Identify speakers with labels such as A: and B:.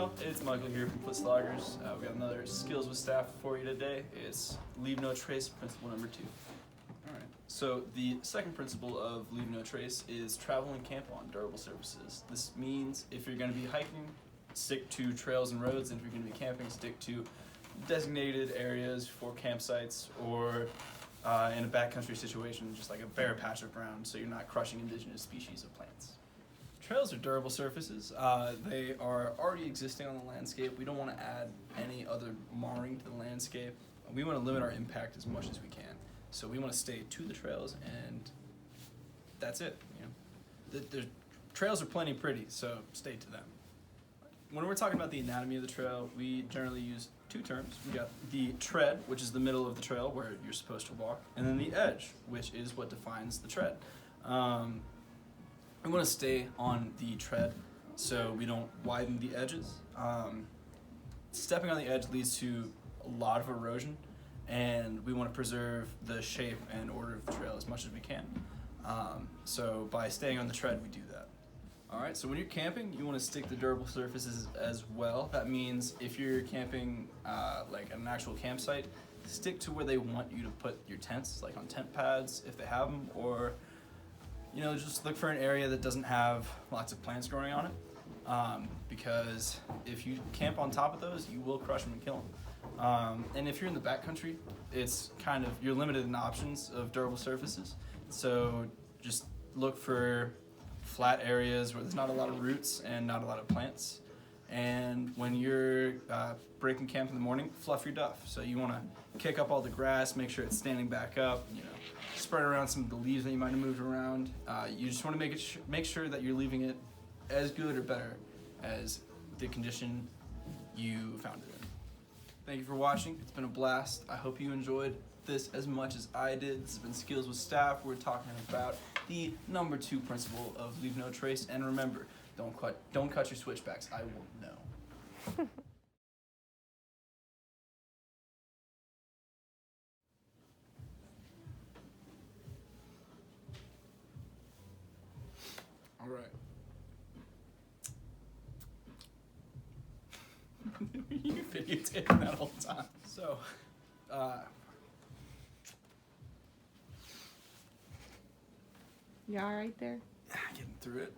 A: Trail. It's Michael here from Foot Sloggers. We got another Skills with Staff for you today. It's Leave No Trace, principle number 2. Alright, so the second principle of Leave No Trace is travel and camp on durable surfaces. This means if you're going to be hiking, stick to trails and roads, and if you're going to be camping, stick to designated areas for campsites or in a backcountry situation, just like a bare patch of ground, so you're not crushing indigenous species of plants. Trails are durable surfaces. They are already existing on the landscape. We don't want to add any other marring to the landscape. We want to limit our impact as much as we can. So we want to stay to the trails, and that's it. You know, the trails are plenty pretty, so stay to them. When we're talking about the anatomy of the trail, we generally use two terms. We got the tread, which is the middle of the trail where you're supposed to walk, and then the edge, which is what defines the tread. We want to stay on the tread so we don't widen the edges. Stepping on the edge leads to a lot of erosion, and we want to preserve the shape and order of the trail as much as we can. So by staying on the tread, we do that. Alright, so when you're camping, you want to stick to durable surfaces as well. That means if you're camping like at an actual campsite, stick to where they want you to put your tents, like on tent pads if they have them, or you know, just look for an area that doesn't have lots of plants growing on it, because if you camp on top of those, you will crush them and kill them. And if you're in the backcountry, it's kind of, you're limited in options of durable surfaces. So just look for flat areas where there's not a lot of roots and not a lot of plants. And when you're breaking camp in the morning, fluff your duff. So you want to kick up all the grass, make sure it's standing back up, you know, spread around some of the leaves that you might have moved around. You just want to make sure that you're leaving it as good or better as the condition you found it in. Thank you for watching. It's been a blast. I hope you enjoyed this as much as I did. This has been Skills with Staff. We're talking about the number 2 principle of Leave No Trace. And remember, don't cut your switchbacks. I will know. All right. You videotaping that whole time. So,
B: You all right there?
A: getting through it.